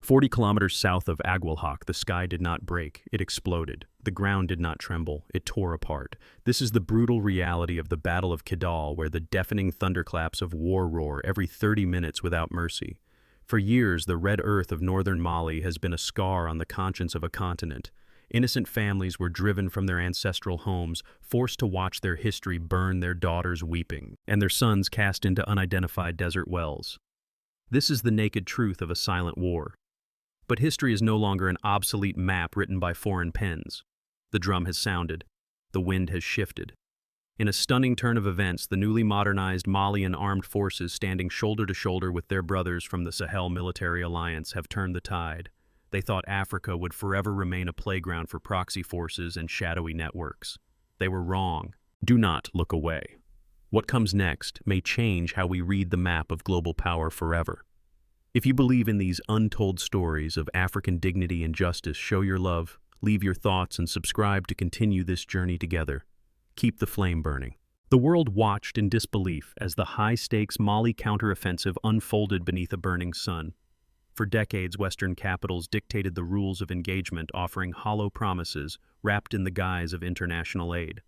40 kilometers south of Aguelhok, the sky did not break, it exploded. The ground did not tremble, it tore apart. This is the brutal reality of the Battle of Kidal, where the deafening thunderclaps of war roar every 30 minutes without mercy. For years, the red earth of northern Mali has been a scar on the conscience of a continent. Innocent families were driven from their ancestral homes, forced to watch their history burn, their daughters weeping, and their sons cast into unidentified desert wells. This is the naked truth of a silent war. But history is no longer an obsolete map written by foreign pens. The drum has sounded. The wind has shifted. In a stunning turn of events, the newly modernized Malian armed forces, standing shoulder to shoulder with their brothers from the Sahel military alliance, have turned the tide. They thought Africa would forever remain a playground for proxy forces and shadowy networks. They were wrong. Do not look away. What comes next may change how we read the map of global power forever. If you believe in these untold stories of African dignity and justice, show your love, leave your thoughts, and subscribe to continue this journey together. Keep the flame burning. The world watched in disbelief as the high-stakes Mali counteroffensive unfolded beneath a burning sun. For decades, Western capitals dictated the rules of engagement, offering hollow promises wrapped in the guise of international aid.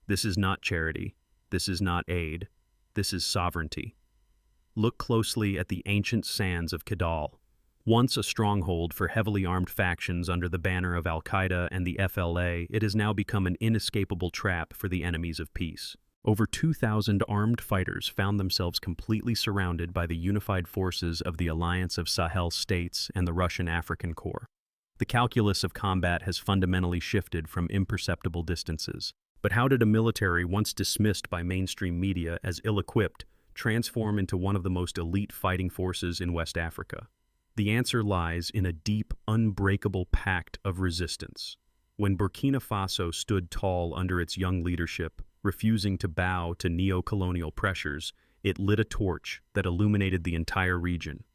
This is not charity. This is not aid. This is sovereignty. Look closely at the ancient sands of Kidal. Once a stronghold for heavily armed factions under the banner of Al-Qaeda and the FLA, it has now become an inescapable trap for the enemies of peace. Over 2,000 armed fighters found themselves completely surrounded by the unified forces of the Alliance of Sahel States and the Russian African Corps. The calculus of combat has fundamentally shifted from imperceptible distances. But how did a military once dismissed by mainstream media as ill-equipped transform into one of the most elite fighting forces in West Africa? The answer lies in a deep, unbreakable pact of resistance. When Burkina Faso stood tall under its young leadership, refusing to bow to neo-colonial pressures, it lit a torch that illuminated the entire region.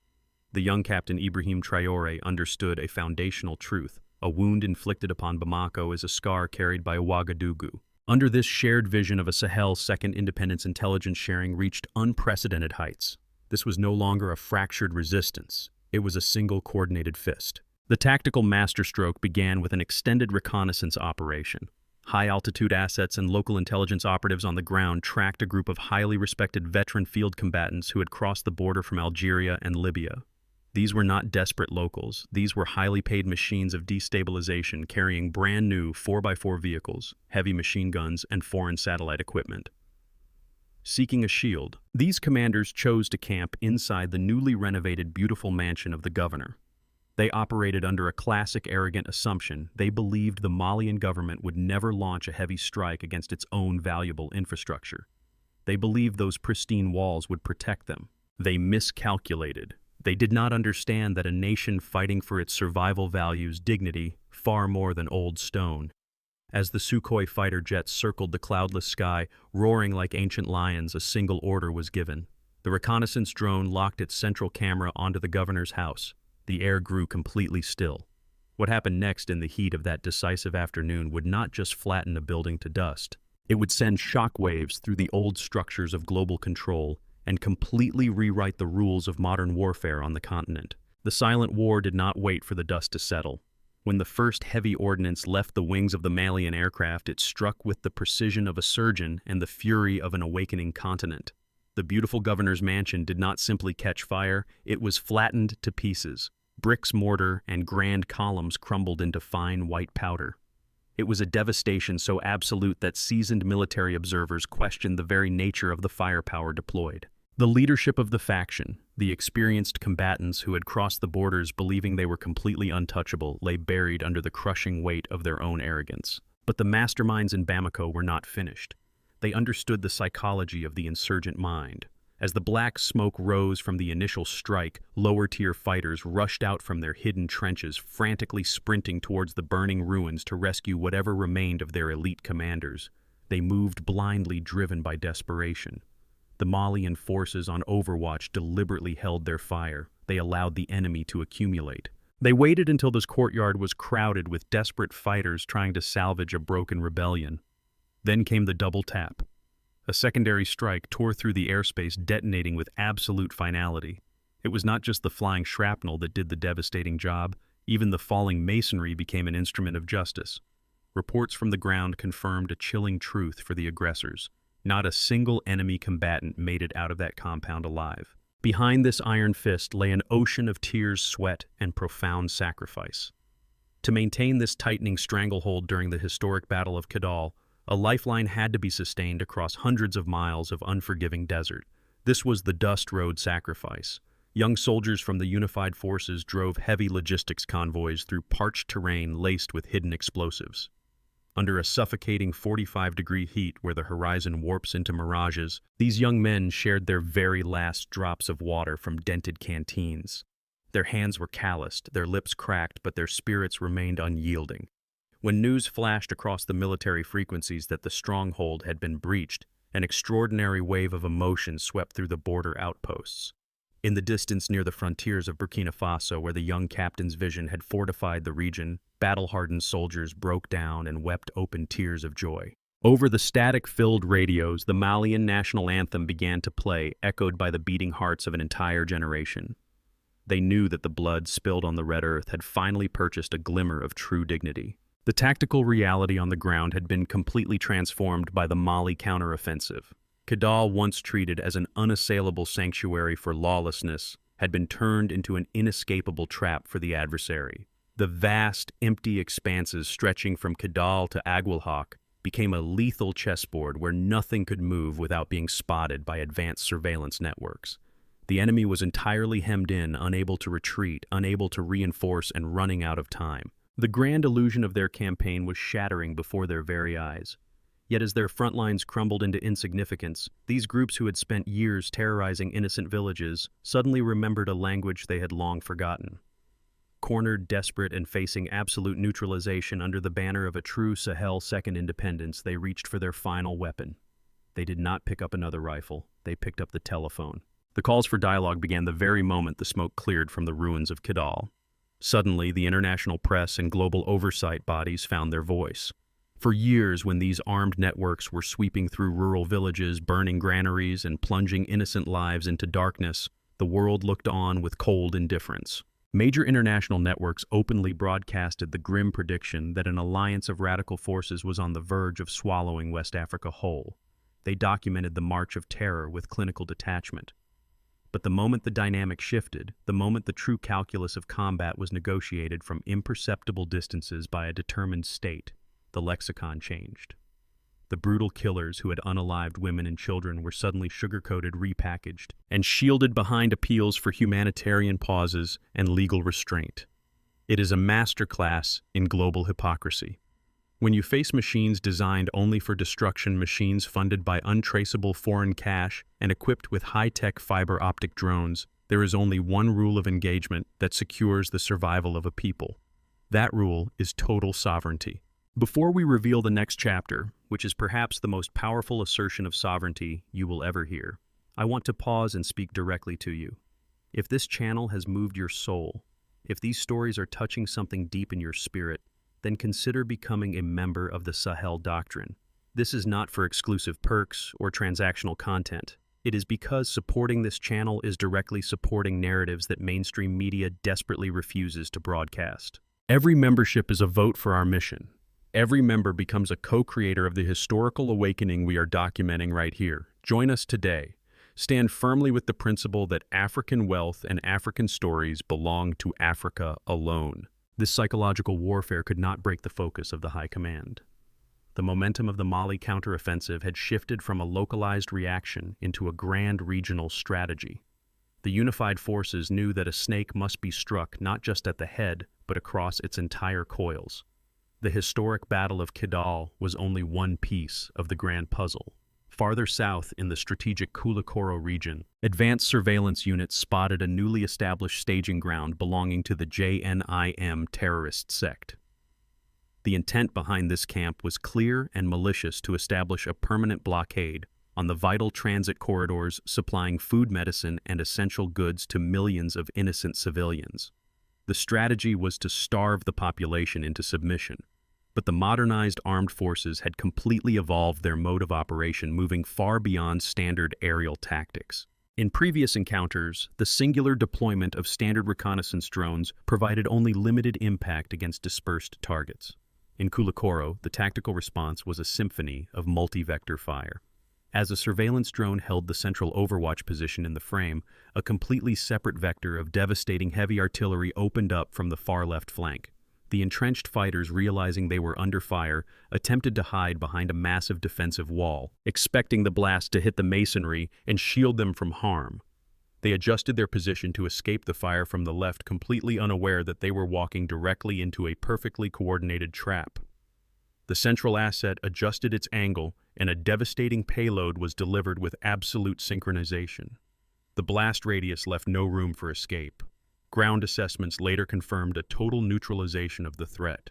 The young Captain Ibrahim Traore understood a foundational truth. A wound inflicted upon Bamako is a scar carried by Ouagadougou. Under this shared vision of a Sahel second independence, intelligence sharing reached unprecedented heights. This was no longer a fractured resistance. It was a single coordinated fist. The tactical masterstroke began with an extended reconnaissance operation. High-altitude assets and local intelligence operatives on the ground tracked a group of highly respected veteran field combatants who had crossed the border from Algeria and Libya. These were not desperate locals. These were highly paid machines of destabilization carrying brand new 4x4 vehicles, heavy machine guns, and foreign satellite equipment. Seeking a shield, these commanders chose to camp inside the newly renovated beautiful mansion of the governor. They operated under a classic arrogant assumption. They believed the Malian government would never launch a heavy strike against its own valuable infrastructure. They believed those pristine walls would protect them. They miscalculated. They did not understand that a nation fighting for its survival values dignity far more than old stone. As the Sukhoi fighter jets circled the cloudless sky, roaring like ancient lions, a single order was given. The reconnaissance drone locked its central camera onto the governor's house. The air grew completely still. What happened next in the heat of that decisive afternoon would not just flatten a building to dust. It would send shockwaves through the old structures of global control and completely rewrite the rules of modern warfare on the continent. The silent war did not wait for the dust to settle. When the first heavy ordnance left the wings of the Malian aircraft, it struck with the precision of a surgeon and the fury of an awakening continent. The beautiful governor's mansion did not simply catch fire, it was flattened to pieces. Bricks, mortar, and grand columns crumbled into fine white powder. It was a devastation so absolute that seasoned military observers questioned the very nature of the firepower deployed. The leadership of the faction, the experienced combatants who had crossed the borders believing they were completely untouchable, lay buried under the crushing weight of their own arrogance. But the masterminds in Bamako were not finished. They understood the psychology of the insurgent mind. As the black smoke rose from the initial strike, lower-tier fighters rushed out from their hidden trenches, frantically sprinting towards the burning ruins to rescue whatever remained of their elite commanders. They moved blindly, driven by desperation. The Malian forces on overwatch deliberately held their fire. They allowed the enemy to accumulate. They waited until this courtyard was crowded with desperate fighters trying to salvage a broken rebellion. Then came the double tap. A secondary strike tore through the airspace, detonating with absolute finality. It was not just the flying shrapnel that did the devastating job, even the falling masonry became an instrument of justice. Reports from the ground confirmed a chilling truth for the aggressors. Not a single enemy combatant made it out of that compound alive. Behind this iron fist lay an ocean of tears, sweat, and profound sacrifice. To maintain this tightening stranglehold during the historic Battle of Kidal, a lifeline had to be sustained across hundreds of miles of unforgiving desert. This was the Dust Road sacrifice. Young soldiers from the unified forces drove heavy logistics convoys through parched terrain laced with hidden explosives. Under a suffocating 45-degree heat where the horizon warps into mirages, these young men shared their very last drops of water from dented canteens. Their hands were calloused, their lips cracked, but their spirits remained unyielding. When news flashed across the military frequencies that the stronghold had been breached, an extraordinary wave of emotion swept through the border outposts. In the distance near the frontiers of Burkina Faso, where the young captain's vision had fortified the region, battle-hardened soldiers broke down and wept open tears of joy. Over the static-filled radios, the Malian national anthem began to play, echoed by the beating hearts of an entire generation. They knew that the blood spilled on the red earth had finally purchased a glimmer of true dignity. The tactical reality on the ground had been completely transformed by the Mali counteroffensive. Kidal, once treated as an unassailable sanctuary for lawlessness, had been turned into an inescapable trap for the adversary. The vast, empty expanses stretching from Kidal to Aguelhok became a lethal chessboard where nothing could move without being spotted by advanced surveillance networks. The enemy was entirely hemmed in, unable to retreat, unable to reinforce, and running out of time. The grand illusion of their campaign was shattering before their very eyes. Yet as their front lines crumbled into insignificance, these groups who had spent years terrorizing innocent villages suddenly remembered a language they had long forgotten. Cornered, desperate, and facing absolute neutralization under the banner of a true Sahel second independence, they reached for their final weapon. They did not pick up another rifle. They picked up the telephone. The calls for dialogue began the very moment the smoke cleared from the ruins of Kidal. Suddenly, the international press and global oversight bodies found their voice. For years, when these armed networks were sweeping through rural villages, burning granaries, and plunging innocent lives into darkness, the world looked on with cold indifference. Major international networks openly broadcasted the grim prediction that an alliance of radical forces was on the verge of swallowing West Africa whole. They documented the march of terror with clinical detachment. But the moment the dynamic shifted, the moment the true calculus of combat was negotiated from imperceptible distances by a determined state, the lexicon changed. The brutal killers who had unalived women and children were suddenly sugar-coated, repackaged, and shielded behind appeals for humanitarian pauses and legal restraint. It is a masterclass in global hypocrisy. When you face machines designed only for destruction, machines funded by untraceable foreign cash and equipped with high-tech fiber optic drones, there is only one rule of engagement that secures the survival of a people. That rule is total sovereignty. Before we reveal the next chapter, which is perhaps the most powerful assertion of sovereignty you will ever hear, I want to pause and speak directly to you. If this channel has moved your soul, if these stories are touching something deep in your spirit, then consider becoming a member of the Sahel Doctrine. This is not for exclusive perks or transactional content. It is because supporting this channel is directly supporting narratives that mainstream media desperately refuses to broadcast. Every membership is a vote for our mission. Every member becomes a co-creator of the historical awakening we are documenting right here. Join us today. Stand firmly with the principle that African wealth and African stories belong to Africa alone. This psychological warfare could not break the focus of the High Command. The momentum of the Mali counteroffensive had shifted from a localized reaction into a grand regional strategy. The unified forces knew that a snake must be struck not just at the head, but across its entire coils. The historic Battle of Kidal was only one piece of the grand puzzle. Farther south in the strategic Koulikoro region, advanced surveillance units spotted a newly established staging ground belonging to the JNIM terrorist sect. The intent behind this camp was clear and malicious: to establish a permanent blockade on the vital transit corridors supplying food, medicine, and essential goods to millions of innocent civilians. The strategy was to starve the population into submission. But the modernized armed forces had completely evolved their mode of operation, moving far beyond standard aerial tactics. In previous encounters, the singular deployment of standard reconnaissance drones provided only limited impact against dispersed targets. In Koulikoro, the tactical response was a symphony of multi-vector fire. As a surveillance drone held the central overwatch position in the frame, a completely separate vector of devastating heavy artillery opened up from the far left flank. The entrenched fighters, realizing they were under fire, attempted to hide behind a massive defensive wall, expecting the blast to hit the masonry and shield them from harm. They adjusted their position to escape the fire from the left, completely unaware that they were walking directly into a perfectly coordinated trap. The central asset adjusted its angle, and a devastating payload was delivered with absolute synchronization. The blast radius left no room for escape. Ground assessments later confirmed a total neutralization of the threat.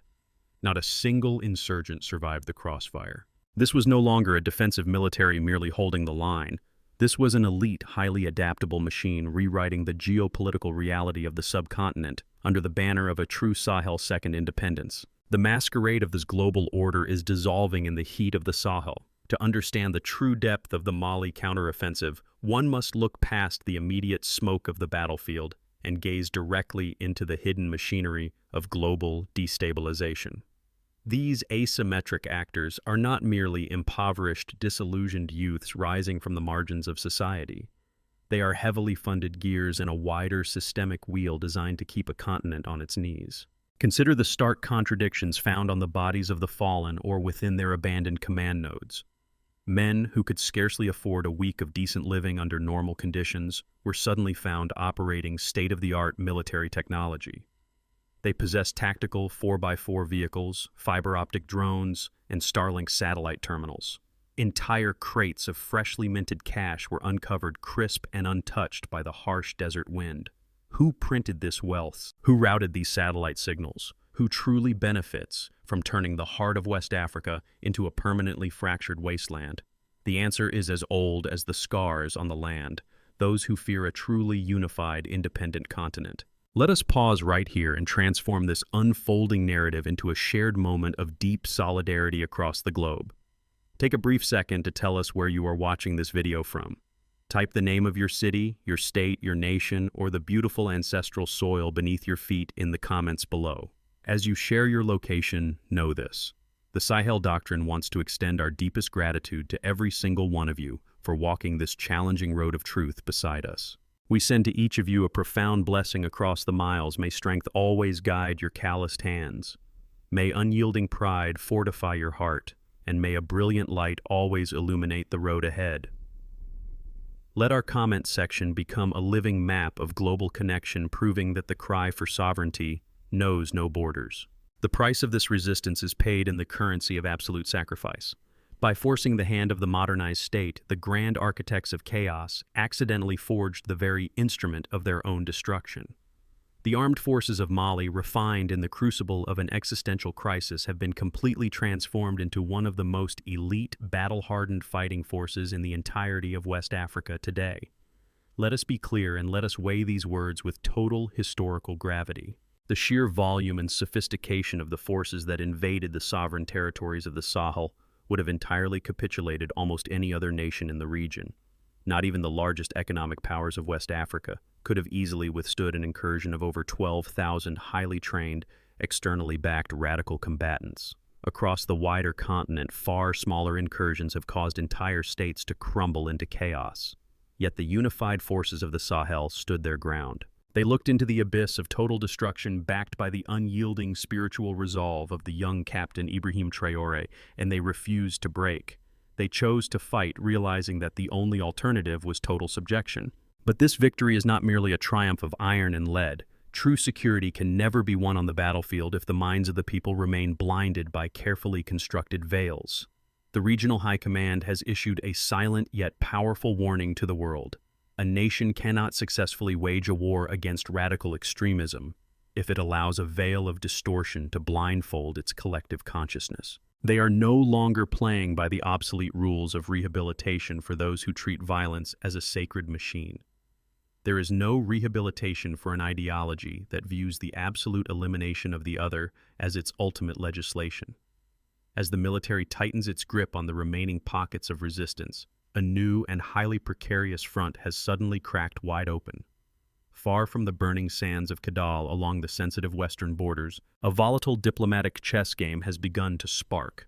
Not a single insurgent survived the crossfire. This was no longer a defensive military merely holding the line. This was an elite, highly adaptable machine rewriting the geopolitical reality of the subcontinent under the banner of a true Sahel second independence. The masquerade of this global order is dissolving in the heat of the Sahel. To understand the true depth of the Mali counteroffensive, one must look past the immediate smoke of the battlefield and gaze directly into the hidden machinery of global destabilization. These asymmetric actors are not merely impoverished, disillusioned youths rising from the margins of society. They are heavily funded gears in a wider systemic wheel designed to keep a continent on its knees. Consider the stark contradictions found on the bodies of the fallen or within their abandoned command nodes. Men who could scarcely afford a week of decent living under normal conditions were suddenly found operating state-of-the-art military technology. They possessed tactical 4x4 vehicles, fiber-optic drones, and Starlink satellite terminals. Entire crates of freshly minted cash were uncovered crisp and untouched by the harsh desert wind. Who printed this wealth? Who routed these satellite signals? Who truly benefits from turning the heart of West Africa into a permanently fractured wasteland? The answer is as old as the scars on the land, those who fear a truly unified, independent continent. Let us pause right here and transform this unfolding narrative into a shared moment of deep solidarity across the globe. Take a brief second to tell us where you are watching this video from. Type the name of your city, your state, your nation, or the beautiful ancestral soil beneath your feet in the comments below. As you share your location, know this. The Sahel Doctrine wants to extend our deepest gratitude to every single one of you for walking this challenging road of truth beside us. We send to each of you a profound blessing across the miles. May strength always guide your calloused hands. May unyielding pride fortify your heart, and may a brilliant light always illuminate the road ahead. Let our comment section become a living map of global connection, proving that the cry for sovereignty knows no borders. The price of this resistance is paid in the currency of absolute sacrifice. By forcing the hand of the modernized state, the grand architects of chaos accidentally forged the very instrument of their own destruction. The armed forces of Mali, refined in the crucible of an existential crisis, have been completely transformed into one of the most elite, battle-hardened fighting forces in the entirety of West Africa today. Let us be clear and let us weigh these words with total historical gravity. The sheer volume and sophistication of the forces that invaded the sovereign territories of the Sahel would have entirely capitulated almost any other nation in the region. Not even the largest economic powers of West Africa could have easily withstood an incursion of over 12,000 highly trained, externally backed radical combatants. Across the wider continent, far smaller incursions have caused entire states to crumble into chaos. Yet the unified forces of the Sahel stood their ground. They looked into the abyss of total destruction backed by the unyielding spiritual resolve of the young Captain Ibrahim Traore, and they refused to break. They chose to fight, realizing that the only alternative was total subjection. But this victory is not merely a triumph of iron and lead. True security can never be won on the battlefield if the minds of the people remain blinded by carefully constructed veils. The Regional High Command has issued a silent yet powerful warning to the world. A nation cannot successfully wage a war against radical extremism if it allows a veil of distortion to blindfold its collective consciousness. They are no longer playing by the obsolete rules of rehabilitation for those who treat violence as a sacred machine. There is no rehabilitation for an ideology that views the absolute elimination of the other as its ultimate legislation. As the military tightens its grip on the remaining pockets of resistance, a new and highly precarious front has suddenly cracked wide open. Far from the burning sands of Kidal along the sensitive western borders, a volatile diplomatic chess game has begun to spark.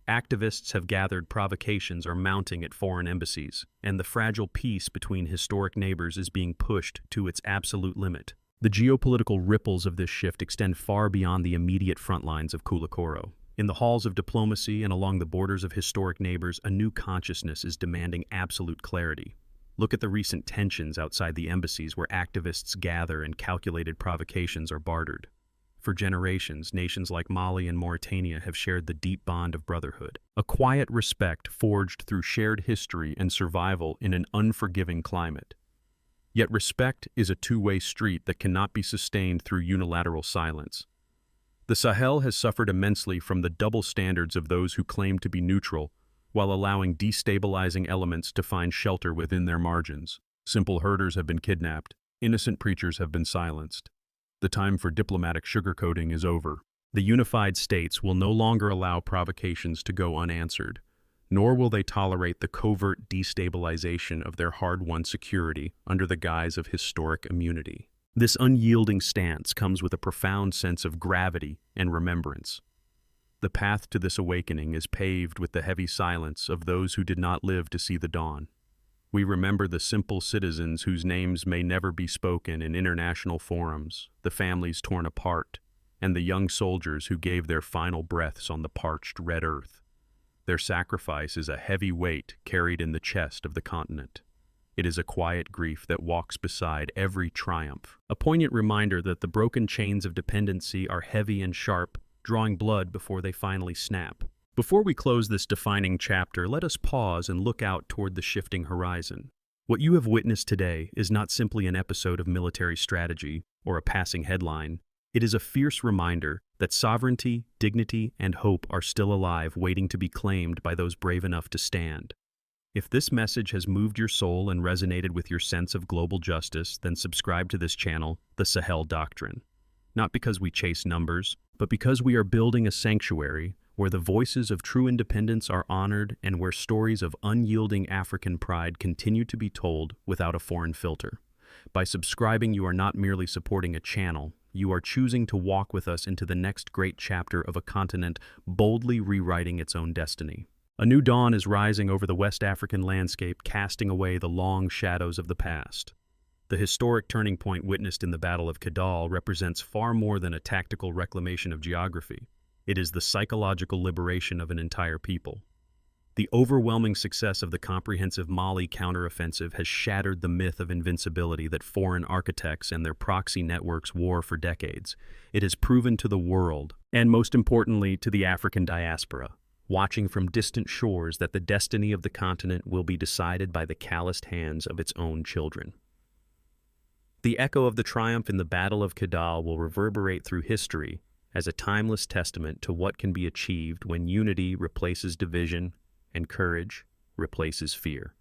Activists have gathered, provocations are mounting at foreign embassies, and the fragile peace between historic neighbors is being pushed to its absolute limit. The geopolitical ripples of this shift extend far beyond the immediate front lines of Koulikoro. In the halls of diplomacy and along the borders of historic neighbors, a new consciousness is demanding absolute clarity. Look at the recent tensions outside the embassies where activists gather and calculated provocations are bartered. For generations, nations like Mali and Mauritania have shared the deep bond of brotherhood, a quiet respect forged through shared history and survival in an unforgiving climate. Yet respect is a two-way street that cannot be sustained through unilateral silence. The Sahel has suffered immensely from the double standards of those who claim to be neutral, while allowing destabilizing elements to find shelter within their margins. Simple herders have been kidnapped, innocent preachers have been silenced. The time for diplomatic sugarcoating is over. The unified states will no longer allow provocations to go unanswered, nor will they tolerate the covert destabilization of their hard-won security under the guise of historic immunity. This unyielding stance comes with a profound sense of gravity and remembrance. The path to this awakening is paved with the heavy silence of those who did not live to see the dawn. We remember the simple citizens whose names may never be spoken in international forums, the families torn apart, and the young soldiers who gave their final breaths on the parched red earth. Their sacrifice is a heavy weight carried in the chest of the continent. It is a quiet grief that walks beside every triumph, a poignant reminder that the broken chains of dependency are heavy and sharp, drawing blood before they finally snap. Before we close this defining chapter, let us pause and look out toward the shifting horizon. What you have witnessed today is not simply an episode of military strategy or a passing headline. It is a fierce reminder that sovereignty, dignity, and hope are still alive, waiting to be claimed by those brave enough to stand. If this message has moved your soul and resonated with your sense of global justice, then subscribe to this channel, the Sahel Doctrine. Not because we chase numbers, but because we are building a sanctuary where the voices of true independence are honored and where stories of unyielding African pride continue to be told without a foreign filter. By subscribing, you are not merely supporting a channel, you are choosing to walk with us into the next great chapter of a continent boldly rewriting its own destiny. A new dawn is rising over the West African landscape, casting away the long shadows of the past. The historic turning point witnessed in the Battle of Kidal represents far more than a tactical reclamation of geography. It is the psychological liberation of an entire people. The overwhelming success of the comprehensive Mali counteroffensive has shattered the myth of invincibility that foreign architects and their proxy networks wore for decades. It has proven to the world, and most importantly to the African diaspora, watching from distant shores, that the destiny of the continent will be decided by the calloused hands of its own children. The echo of the triumph in the Battle of Kidal will reverberate through history as a timeless testament to what can be achieved when unity replaces division and courage replaces fear.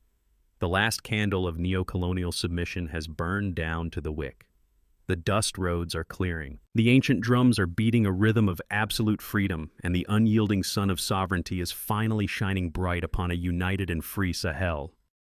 The last candle of neo-colonial submission has burned down to the wick. The dust roads are clearing. The ancient drums are beating a rhythm of absolute freedom, and the unyielding sun of sovereignty is finally shining bright upon a united and free Sahel.